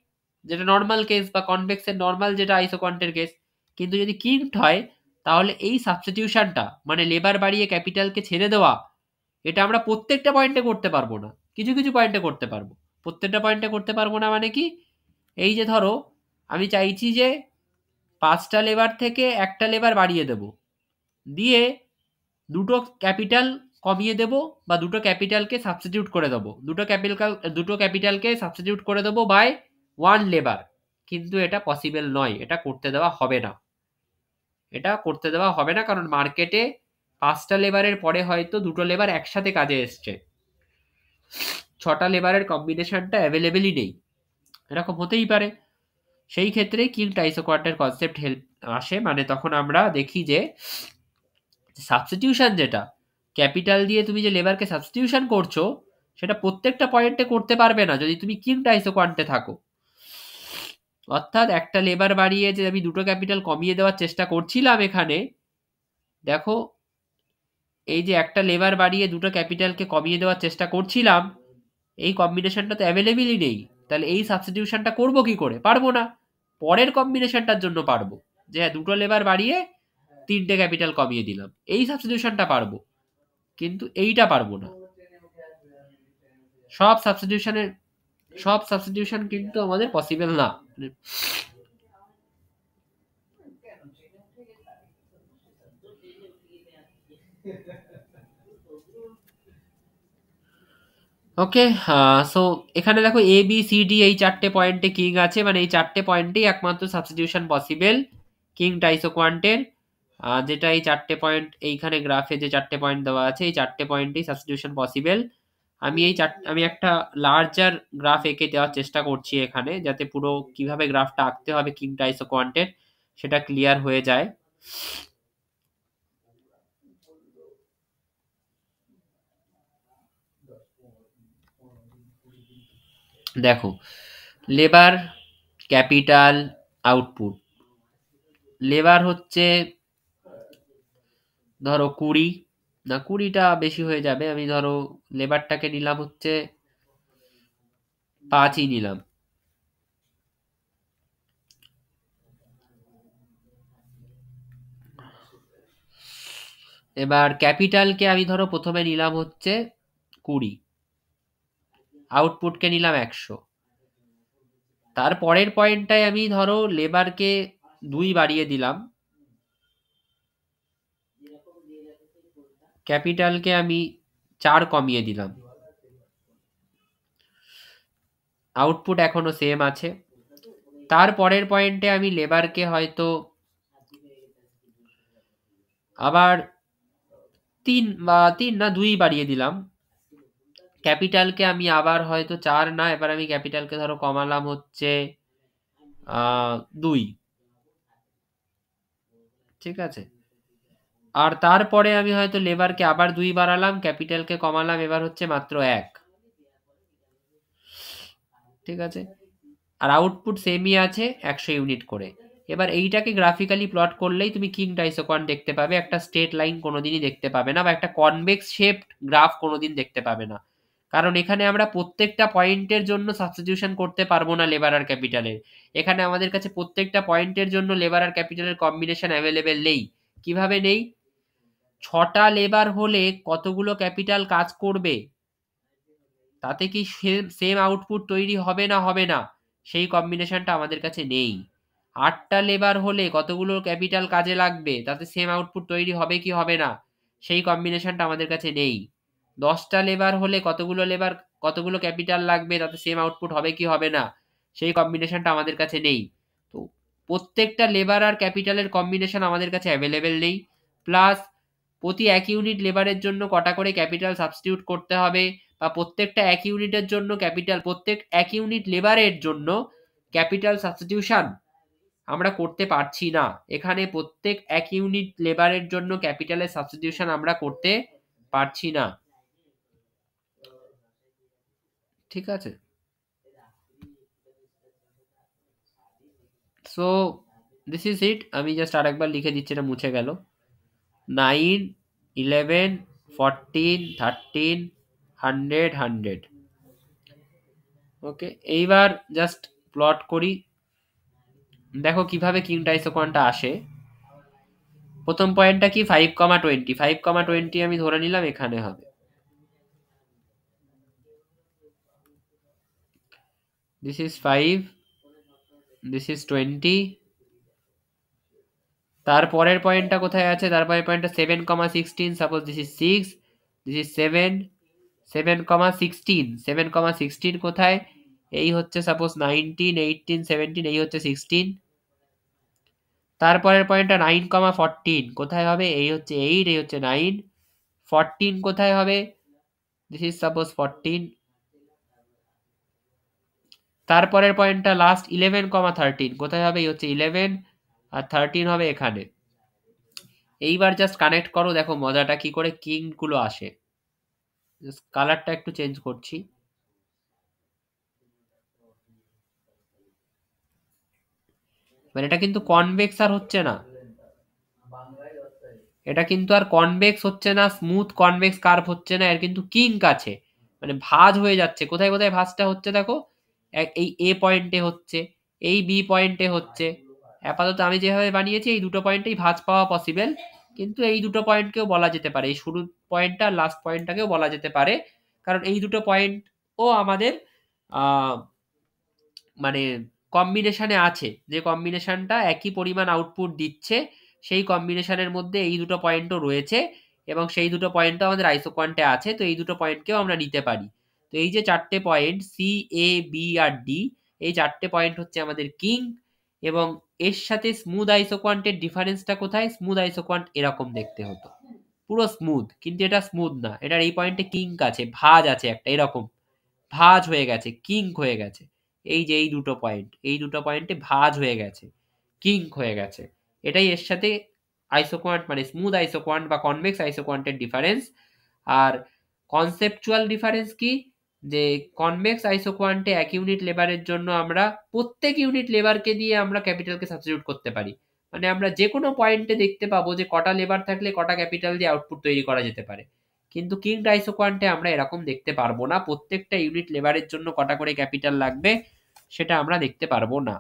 Speaker 1: যেটা নর্মাল কেস বা কনভেক্সের নর্মাল যেটা আইসোকোয়ান্টের কেস। কিন্তু যদি কিংড হয়, তাহলে এই সাবস্টিটিউশনটা মানে লেবার বাড়িয়ে ক্যাপিটালকে ছেড়ে দেওয়া, এটা আমরা প্রত্যেকটা পয়েন্টে করতে পারবো না, কিছু কিছু পয়েন্টে করতে পারবো। প্রত্যেকটা পয়েন্টে করতে পারবো না মানে কি, এই যে ধরো আমি চাইছি যে 5টা লেবার থেকে একটা লেবার বাড়িয়ে দেব, দিয়ে দুটো ক্যাপিটাল কমিয়ে দেব, বা দুটো ক্যাপিটালকে সাবস্টিটিউট করে দেবো, দুটো ক্যাপিটালকে সাবস্টিটিউট করে দেবো বাই 1 লেবার। কিন্তু এটা পসিবল নয়, এটা করতে দেওয়া হবে না, এটা করতে দেওয়া হবে না, কারণ মার্কেটে 5টা লেবারের পরে হয়তো দুটো লেবার একসাথে কাজে এসছে, 6টা লেবারের কম্বিনেশনটা অ্যাভেলেবেলই নেই, এরকম হতেই পারে। সেই ক্ষেত্রে কিংড আইসোকোয়ান্টের কনসেপ্ট হেল্প আসে। মানে তখন আমরা দেখি যে সাবস্টিটিউশন যেটা, ক্যাপিটাল দিয়ে তুমি যে লেবারকে সাবস্টিটিউশন করছো, সেটা প্রত্যেকটা পয়েন্টে করতে পারবে না যদি তুমি কিংড আইসোকোয়ান্টে থাকো। অর্থাৎ একটা লেবার বাড়িয়ে যে আমি দুটো ক্যাপিটাল কমিয়ে দেওয়ার চেষ্টা করছিলাম, এখানে দেখো এই যে একটা লেবার বাড়িয়ে দুটো ক্যাপিটালকে কমিয়ে দেওয়ার চেষ্টা করছিলাম, এই কম্বিনেশনটা তো অ্যাভেলেবেলই নেই, তাহলে এই সাবস্টিটিউশনটা করব কি করে? পারবো না। পরের কম্বিনেশনটার জন্য পারবো, যে দুটো লেবার বাড়িয়ে তিনটে ক্যাপিটাল কমিয়ে দিলাম, এই সাবস্টিটিউশনটা পারবো, কিন্তু এইটা পারবো না। সব সাবস্টিটিউশন কিন্তু আমাদের পসিবল না। ওকে, সো এখানে দেখো এ বি সি ডি এই চারটে পয়েন্টে কিং আছে, মানে এই চারটে পয়েন্টেই একমাত্র সাবস্টিটিউশন পসিবল কিং টাইসো কোয়ান্টের, যেটা এই চারটে পয়েন্ট এইখানে গ্রাফে যে চারটে পয়েন্ট দেওয়া আছে এই চারটে পয়েন্টেই সাবস্টিটিউশন পসিবল। আমি একটা লার্জার গ্রাফ এঁকে দেওয়ার চেষ্টা করছি এখানে, যাতে পুরো কিভাবে গ্রাফটা আঁকতে হবে কিং টাইসো কোয়ান্টের সেটা ক্লিয়ার হয়ে যায়। দেখো, লেবার, ক্যাপিটাল, আউটপুট। লেবার হচ্ছে ধরো 20, না 20টা বেশি হয়ে যাবে, আমি ধরো লেবারটাকে নিলাম হচ্ছে 5ই নিলাম। এবার ক্যাপিটালকে আমি ধরো প্রথমে নিলাম হচ্ছে 20, আউটপুটকে নিলাম 100। তার পরের পয়েন্টটায় আমি ধরো লেবারকে 2 বাড়িয়ে দিলাম, ক্যাপিটালকে আমি 4 কমিয়ে দিলাম, আউটপুট এখনো সেম আছে। তার পরের পয়েন্টে আমি লেবারকে হয়তো আবার 3 না 2 বাড়িয়ে দিলাম, ক্যাপিটালকে আমি আবার হয়তো 4 না, এবার আমি ক্যাপিটালকে ধরো কমালাম হচ্ছে 2, ঠিক আছে। আর তারপরে আমি হয়তো লেবারকে আবার 2 বাড়ালাম, ক্যাপিটালকে কমালাম এবার হচ্ছে মাত্র 1, ঠিক আছে। আর আউটপুট সেমই আছে 100 ইউনিট করে। এবার এইটাকে গ্রাফিক্যালি প্লট করলেই তুমি কিং ডাইসোকন দেখতে পাবে, একটা স্ট্রেট লাইন কোনোদিনই দেখতে পাবে না, বা একটা কনভেক্স শেপড গ্রাফ কোনোদিন দেখতে পাবে না। কারণ এখানে আমরা প্রত্যেকটা পয়েন্টের জন্য সাবস্টিটিউশন করতে পারবো না লেবার আর ক্যাপিটালের। এখানে আমাদের কাছে প্রত্যেকটা পয়েন্টের জন্য লেবার আর ক্যাপিটালের কম্বিনেশন অ্যাভেলেবেল নেই। কিভাবে নেই? 6টা লেবার হলে কতগুলো ক্যাপিটাল কাজ করবে, তাতে কি সেম আউটপুট তৈরি হবে না হবে না, সেই কম্বিনেশনটা আমাদের কাছে নেই। 8টা লেবার হলে কতগুলো ক্যাপিটাল কাজে লাগবে, তাতে সেম আউটপুট তৈরি হবে কি হবে না, সেই কম্বিনেশনটা আমাদের কাছে নেই। 10টা লেবার হলে কতগুলো ক্যাপিটাল লাগবে, তাতে সেম আউটপুট হবে কি হবে না, সেই কম্বিনেশনটা আমাদের কাছে নেই। তো প্রত্যেকটা লেবার আর ক্যাপিটালের কম্বিনেশন আমাদের কাছে অ্যাভেলেবেল নেই। প্লাস প্রতি 1 ইউনিট লেবারের জন্য কটা করে ক্যাপিটাল সাবস্টিটিউট করতে হবে, বা প্রত্যেকটা 1 ইউনিটের জন্য প্রত্যেক 1 ইউনিট লেবারের জন্য ক্যাপিটাল সাবস্টিটিউশন আমরা করতে পারছি না। এখানে প্রত্যেক 1 ইউনিট লেবারের জন্য ক্যাপিটালের সাবস্টিটিউশন আমরা করতে পারছি না, ঠিক আছে। সো দিস ইজ ইট, আমি জাস্ট আরেকবার লিখে দিচ্ছি, এটা মুছে গেল। 9, 11, 14, 13, 100, 100। ওকে, এইবার জাস্ট প্লট করি, দেখো কিভাবে কিং ডাইসোকনটা আসে। প্রথম পয়েন্টটা কি? 5,20, 5,20 আমি ধরে নিলাম এখানে হবে। This is 5, this is 20। তারপরের পয়েন্টটা কোথায় আছে? তারপরের পয়েন্টটা 7,16, suppose this is 6, this is 7, 7,16, 7,16 কোথায়? এই হচ্ছে সাপোজ 19, 18, 17, এই হচ্ছে 16। তারপরের পয়েন্টটা 9,14 কোথায় হবে? এই হচ্ছে 8, এই হচ্ছে 9। 14 কোথায় হবে? This is suppose 14। তারপরের পয়েন্টটা লাস্ট 11,13 কোথায় হবে? এই হচ্ছে 11, আর 13 হবে এখানে। এইবার জাস্ট কানেক্ট করো, দেখো মজাটা কি করে কিং গুলো আসে। কালারটা একটু চেঞ্জ করছি। মানে এটা কিন্তু কনভেক্স আর হচ্ছে না, এটা কিন্তু আর কনভেক্স হচ্ছে না, স্মুথ কনভেক্স কার্ভ হচ্ছে না, এর কিন্তু কিঙ্ক আছে। মানে ভাঁজ হয়ে যাচ্ছে। কোথায় কোথায় ভাঁজটা হচ্ছে দেখো, এই এ পয়েন্টে হচ্ছে, এই বি পয়েন্টে হচ্ছে। আপাতত আমি যেভাবে বানিয়েছি এই দুটো পয়েন্টেই ভাঁজ পাওয়া পসিবল, কিন্তু এই দুটো পয়েন্টকেও বলা যেতে পারে, এই শুরুর পয়েন্টটা আর লাস্ট পয়েন্টটাকেও বলা যেতে পারে, কারণ এই দুটো পয়েন্ট ও আমাদের মানে কম্বিনেশনে আছে, যে কম্বিনেশনটা একই পরিমাণ আউটপুট দিচ্ছে, সেই কম্বিনেশনের মধ্যে এই দুটো পয়েন্টও রয়েছে, এবং সেই দুটো পয়েন্টও আমাদের আইসোকোয়ান্টে আছে, তো এই দুটো পয়েন্টকেও আমরা নিতে পারি। তো এই যে চারটে পয়েন্ট সি, এ, বি আর ডি, এই চারটে পয়েন্ট হচ্ছে আমাদের কিং। এবং এর সাথে স্মুথ আইসোকোয়ান্টের ডিফারেন্সটা কোথায়? স্মুথ আইসোকোয়ান্ট এরকম দেখতে হতো, পুরো স্মুথ, কিন্তু এটা স্মুথ না, এটার এই পয়েন্টে কিঙ্ক আছে, ভাঁজ আছে একটা, এরকম ভাঁজ হয়ে গেছে, কিঙ্ক হয়ে গেছে। এই যে এই দুটো পয়েন্ট, এই দুটো পয়েন্টে ভাঁজ হয়ে গেছে, কিঙ্ক হয়ে গেছে। এটাই এর সাথে আইসোকোয়ান্ট মানে স্মুথ আইসোকোয়ান্ট বা কনভেক্স আইসোকোয়ান্টের ডিফারেন্স। আর কনসেপচুয়াল ডিফারেন্স কি? যে কনভেক্স আইসোকোয়ান্টে এক ইউনিট লেবারের জন্য আমরা প্রত্যেক ইউনিট লেবারকে দিয়ে আমরা ক্যাপিটালকে সাবস্টিটিউট করতে পারি। মানে আমরা যে কোনো পয়েন্টে দেখতে পাবো যে কটা লেবার থাকলে কটা ক্যাপিটাল দিয়ে আউটপুট তৈরি করা যেতে পারে। কিন্তু কিংড আইসোকোয়ান্টে আমরা এরকম দেখতে পারবো না, প্রত্যেকটা ইউনিট লেবারের জন্য কটা করে ক্যাপিটাল লাগবে সেটা আমরা দেখতে পারবো না।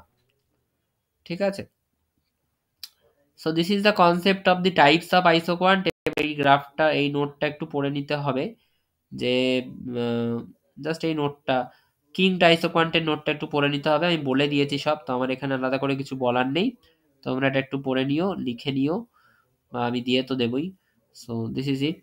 Speaker 1: ঠিক আছে, so this is the concept of the types of isoquant. এই গ্রাফটা, এই নোটটা একটু পড়ে নিতে হবে, যে জাস্ট এই নোটটা, কিংড আইসোকোয়ান্টের নোটটা একটু পড়ে নিতে হবে। আমি বলে দিয়েছি সব, তো আমার এখানে আলাদা করে কিছু বলার নেই, তোমরা এটা একটু পড়ে নিও, লিখে নিও, আমি দিয়ে তো দেবই। So this is it.